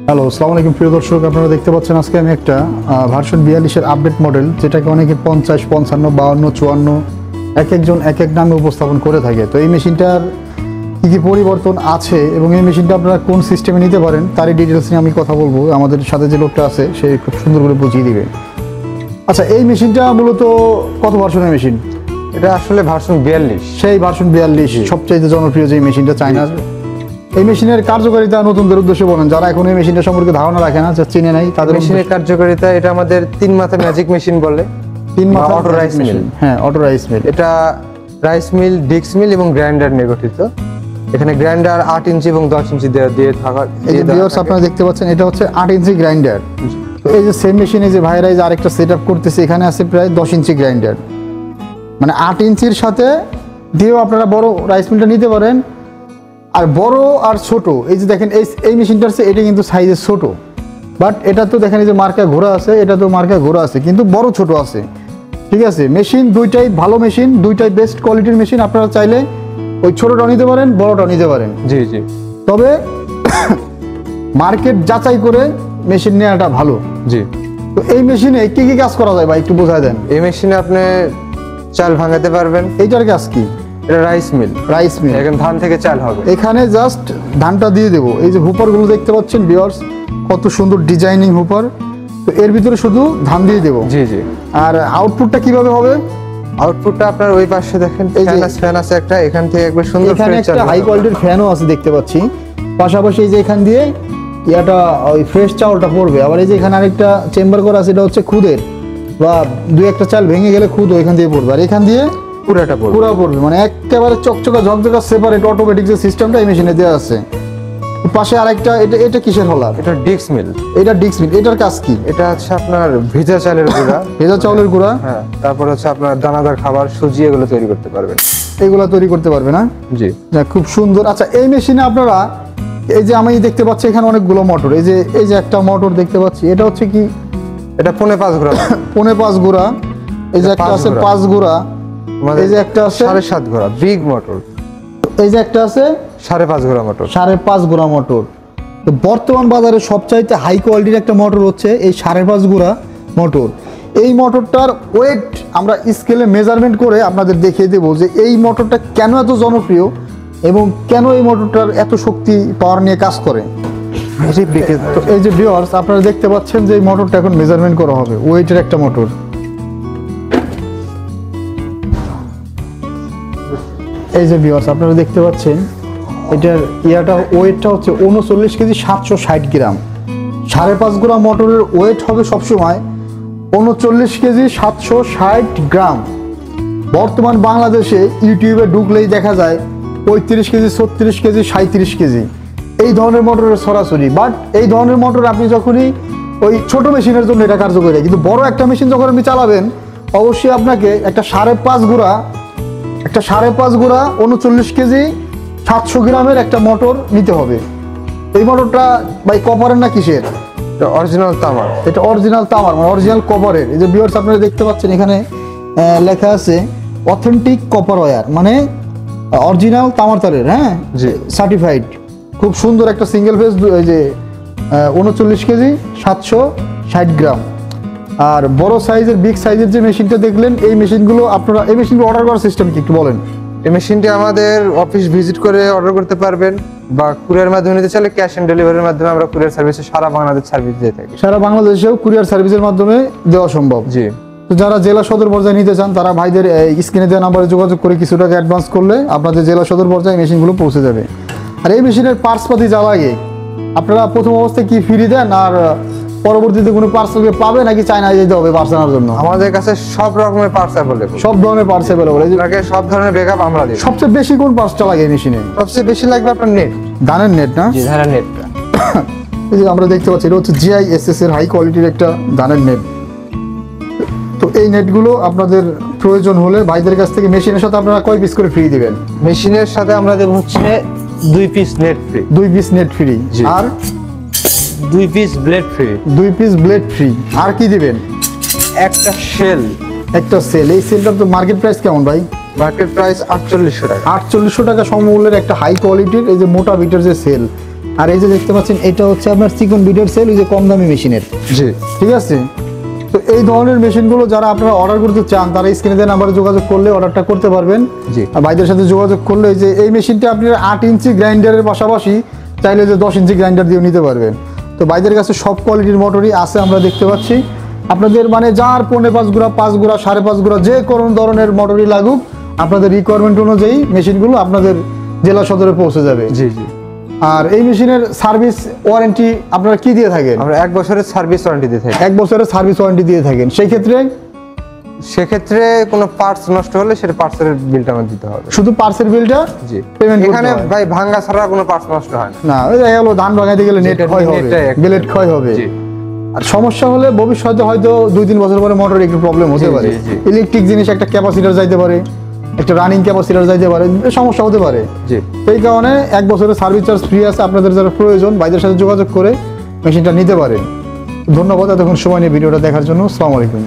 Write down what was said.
Hello, আসসালামু আলাইকুম প্রিয় দর্শক। আপনারা দেখতে পাচ্ছেন আজকে আমি একটা ভার্সন 42-এর আপডেট মডেল, যেটাকে অনেকে 50, 55, 52, 54 এক একজন এক এক নামে উপস্থাপন করে থাকে। তো এই মেশিনটার কী কী পরিবর্তন আছে এবং এই মেশিনটা আপনারা কোন সিস্টেমে নিতে পারেন তারই ডিটেলস নিয়ে আমি কথা বলবো। আমাদের সাথে যে লোকটা আছে সে খুব সুন্দর করে বুঝিয়ে দিবে। আচ্ছা, এই মেশিনটা মূলত কত ভার্সনের মেশিন? এটা আসলে ভার্সন 42। সেই ভার্সন 42 সবচাইতে জনপ্রিয় যে মেশিনটা চায়নার। এই মেশিনের কার্যকারিতা নতুনদের উদ্দেশ্যে বলেন, যারা এখন এই মেশিনটা সম্পর্কে ধারণা রাখে না, যা চিনে নাই তাদের। মেশিনের কার্যকারিতা, এটা আমাদের 3 মাথা ম্যাজিক মেশিন বলে। 3 মাথা অটো রাইস মিল। হ্যাঁ, অটো রাইস মিল। এটা রাইস মিল, ডিক্স মিল এবং গ্রাইন্ডার নিয়ে গঠিত। এখানে গ্রাইন্ডার 8 ইঞ্চি এবং 10 ইঞ্চি দিয়ে থাকা। এই যে ভিউয়ার্স আপনারা দেখতে পাচ্ছেন, এটা হচ্ছে 8 ইঞ্চি গ্রাইন্ডার। তো এই যে সেম মেশিনে যে ভাইরা যে আরেকটা সেটআপ করতেছে, এখানে আছে প্রায় 10 ইঞ্চি গ্রাইন্ডার। মানে 8 ইঞ্চির সাথে দিয়েও আপনারা বড় রাইস মিলটা নিতে পারেন। আর বড় আর ছোট, এই যে দেখেন এই মেশিনটার চেয়ে এটা কিন্তু সাইজে ছোট, বাট এটা তো দেখেন এই যে মার্কা ঘোরা আছে, এটা তো মার্কা ঘোরা আছে, কিন্তু বড় ছোট আছে। ঠিক আছে, মেশিন দুইটাই ভালো মেশিন, দুইটাই বেস্ট কোয়ালিটির মেশিন। আপনারা চাইলে ওই ছোটটাও নিতে পারেন, বড়টাও নিতে পারেন। জি জি। তবে মার্কেট যাচাই করে মেশিন নেওয়াটা ভালো। জি। তো এই মেশিনে কি কি কাজ করা যায় ভাই, একটু বোঝায় দেন। এই মেশিনে আপনি চাল ভাঙাতে পারবেন। এইটার কাজ কি? এটা রাইস মিল। Rice mill. এখানে ধান থেকে চাল হবে। এখানে জাস্ট ধানটা দিয়ে দেবো। এই যে হুপার গুলো দেখতে পাচ্ছেন ভিউয়ার্স, কত সুন্দর ডিজাইনিং হুপার। তো এর ভিতরে শুধু ধান দিয়ে দেবো। জি জি। আর আউটপুটটা কিভাবে হবে? আউটপুটটা আপনার ওই পাশে দেখেন, ফ্যান আছে একটা, এখান থেকে একবার সুন্দর এখানে একটা হাই কোয়ালিটির ফ্যানও আছে দেখতে পাচ্ছি। পাশাপাশি এই যে এখান দিয়ে ইয়াটা ওই ফ্রেশ চাউলটা পড়বে। আবার এই যে এখানে আরেকটা চেম্বার করা আছে, এটা হচ্ছে খুদের, বা দুই একটা চাল ভেঙে গেলে খুদ এখান দিয়ে পড়বে। আর এখান দিয়ে পুরাটা পড়বে, মানে একেবারে চকচকা ঝকঝকা সেপারেট অটোমেটিক যে সিস্টেমটা এই মেশিনে দেওয়া আছে। পাশে আরেকটা, এটা কিসের হলার? এটা ডিক্স মিল। এটা ডিক্স মিল। এটার কাজ কি? এটা হচ্ছে আপনার ভেজা চালের গুঁড়া। ভেজা চাউলের গুঁড়া। হ্যাঁ, তারপর হচ্ছে আপনার দানাদার খাবার, সুজি, এগুলো তৈরি করতে পারবেন। এগুলা তৈরি করতে পারবে না? জি। খুব সুন্দর। আচ্ছা, এই মেশিনে আপনারা এই যে আমি দেখতে পাচ্ছি এখানে অনেকগুলো মোটর, এই যে একটা মোটর দেখতে পাচ্ছি, এটা হচ্ছে কি? এটা 5.5 গুঁড়া। 5.5 গুঁড়া। এই যে একটা আছে 5 গুঁড়া। এই যে একটা আছে 7.5 গুঁড়া বিগ মোটর। এই যে একটা আছে 5.5 গুঁড়া মোটর। 5.5 গুঁড়া মোটর। তো বর্তমান বাজারে সবচাইতে হাই কোয়ালিটির একটা মোটর হচ্ছে এই 5.5 গুঁড়া মোটর। এই মোটরটার ওয়েট আমরা স্কেলে মেজারমেন্ট করে আপনাদের দেখিয়ে দেবো যে এই মোটরটা কেন এত জনপ্রিয় এবং কেন এই মোটরটার এত শক্তি পাওয়ার নিয়ে কাজ করে। তো এই যে ভিউয়ার্স আপনারা দেখতে পাচ্ছেন যে এই মোটরটা এখন মেজারমেন্ট করা হবে, ওয়েটের একটা মোটর। এই যে ভিউয়ার্স আপনারা দেখতে পাচ্ছেন এটার ওয়েটটা হচ্ছে 39 কেজি 760 গ্রাম। 5.5 গুঁড়া মোটরের ওয়েট হবে সবসময় 39 কেজি 760 গ্রাম। বর্তমান বাংলাদেশে ইউটিউবে ঢুকলেই দেখা যায় 35 কেজি 36 কেজি 37 কেজি এই ধরনের মোটরের সরাসরি। বাট এই ধরনের মোটর আপনি যখনই ওই ছোট মেশিনের জন্য এটা কার্যকরী, কিন্তু বড় একটা মেশিন যখন আপনি চালাবেন অবশ্যই আপনাকে একটা 5.5 গুঁড়া 39 কেজি 700 গ্রামের একটা মোটর নিতে হবে। এই মোটরটা ভাই কপারের না কিসের? এটা অরিজিনাল তামার। এটা অরিজিনাল তামার, মানে অরিজিনাল কপারের। এই যে ভিউয়ার্স আপনারা দেখতে পাচ্ছেন এখানে লেখা আছে অথেন্টিক কপার ওয়্যার, মানে অরিজিনাল তামার তারের। হ্যাঁ জি, সার্টিফাইড। খুব সুন্দর একটা সিঙ্গেল ফেজ। এই যে 39 কেজি 760 গ্রাম। আর বড় সাইজের বিগ সাইজের যে মেশিনটা দেখলেন, এই মেশিনগুলো আপনারা এই মেশিনগুলো অর্ডার করার সিস্টেম কি একটু বলেন? এই মেশিনটি আমাদের অফিস ভিজিট করে অর্ডার করতে পারবেন, বা কুরিয়ার মাধ্যমে নিতে চাইলে ক্যাশ অন ডেলিভারির মাধ্যমে আমরা কুরিয়ার সার্ভিসে সারা বাংলাদেশ সার্ভিস দিয়ে থাকি। সারা বাংলাদেশেও কুরিয়ার সার্ভিসের মাধ্যমে দেওয়া সম্ভব। জি। তো যারা জেলা সদর পর্যায়ে নিতে চান তারা ভাইদের স্ক্রিনে দেওয়া নাম্বারে যোগাযোগ করে কিছু টাকা অ্যাডভান্স করলে আপনাদের জেলা সদর পর্যায়ে মেশিনগুলো পৌঁছে যাবে। আর এই মেশিনের পার্টসপাতি যা লাগে আপনারা প্রথম অবস্থায় কি ফ্রি দেন, আর পরবর্তীতে কোনো পার্সেল পাবে নাকি চায়না যেতে হবে পার্স আনার জন্য? আমাদের কাছে সব রকমের পার্টস অ্যাভেলেবল। সব ধরনের পার্টস অ্যাভেলেবল। সব ধরনের ব্যাকআপ আমরা দিই। সবচেয়ে বেশি কোন পার্টসটা লাগে এই মেশিনে? সবচেয়ে বেশি লাগবে আপনার নেট। ধানের নেট না? জি, ধানের নেটটা। এই যে আমরা দেখতে পাচ্ছি এটা হচ্ছে GISS এর হাই কোয়ালিটির একটা ধানের নেট। তো এই নেটগুলো আপনাদের প্রয়োজন হলে ভাইদের কাছ থেকে মেশিনের সাথে আপনারা কয় পিস করে ফ্রি দিবেন? মেশিনের সাথে আমরা দেব হচ্ছে 2 piece net free. 2 piece net free. আর 2 piece blade free. 2 piece blade free. আর কি দিবেন? একটা সেল। একটা সেল। এই সেলটার তো মার্কেট প্রাইস কেমন ভাই? মার্কেট প্রাইস 4800 টাকা। 4800 টাকা সমমূল্যের একটা হাই কোয়ালিটির এই যে মোটা বিটের যে সেল, আর এই যে দেখতে পাচ্ছেন এটা হচ্ছে আপনার চিকন বিটের সেল, ওই যে কম দামি মেশিনের। জি। ঠিক আছে, তো এই ধরনের মেশিনগুলো যারা আপনারা অর্ডার করতে চান তারা স্ক্রিনে দেওয়া নাম্বারে যোগাযোগ করলে অর্ডারটা করতে পারবেন। জি। আর ভাইদের সাথে যোগাযোগ করলে এই যে এই মেশিনটা আপনার 8 ইঞ্চি গ্রাইন্ডারের পাশাপাশি চাইলে যে 10 ইঞ্চি গ্রাইন্ডার দিয়েও নিতে পারবেন। তো ভাইদের কাছে সব কোয়ালিটির মোটরই আছে আমরা দেখতে পাচ্ছি। আপনাদের মানে যার 4.5 গুড়া 5 গুড়া 5.5 গুড়া যে কোনো ধরনের মোটরই লাগুক, আপনাদের রিকোয়ারমেন্ট অনুযায়ী মেশিনগুলো আপনাদের জেলা সদরে পৌঁছে যাবে। জি জি। আর এই মেশিনের সার্ভিস ওয়ারেন্টি আপনারা কি দিয়ে থাকেন? আমরা 1 বছরের সার্ভিস ওয়ারেন্টি দিয়ে থাকি। 1 বছরের সার্ভিস ওয়ারেন্টি দিয়ে থাকেন। সেই ক্ষেত্রে সেক্ষেত্রে কোনো পার্টস নষ্ট হলে সেটা পার্টসের বিলটা আমাদের দিতে হবে। শুধু পার্সেল বিলটা জি। পেমেন্ট এখানে ভাই ভাঙা ছাড়া কোনো পার্টস নষ্ট হয় না। না, ওই দেখা গেল ধান ভাঙাইতে গেলে নেট যেটা ক্ষয় হবে, নেটটাই একটা- ব্লেড ক্ষয় হবে। জি। আর সমস্যা হলে ভবিষ্যতে হয়তো 2-3 বছর পরে মোটর একটু প্রবলেম হতে জি, পারে। জি, জি। ইলেকট্রিক জিনিস একটা ক্যাপাসিটর যাইতে পারে, একটা রানিং ক্যাপাসিটর যাইতে পারে, সমস্যা হতে পারে। জি। সেই কারণে 1 বছরের সার্ভিস চার্জ ফ্রি আছে। আপনাদের যারা প্রয়োজন ভাইদের সাথে যোগাযোগ করে মেশিনটা নিতে পারেন। ধন্যবাদ এতক্ষণ সময় নিয়ে ভিডিওটা দেখার জন্য। আসসালামু আলাইকুম।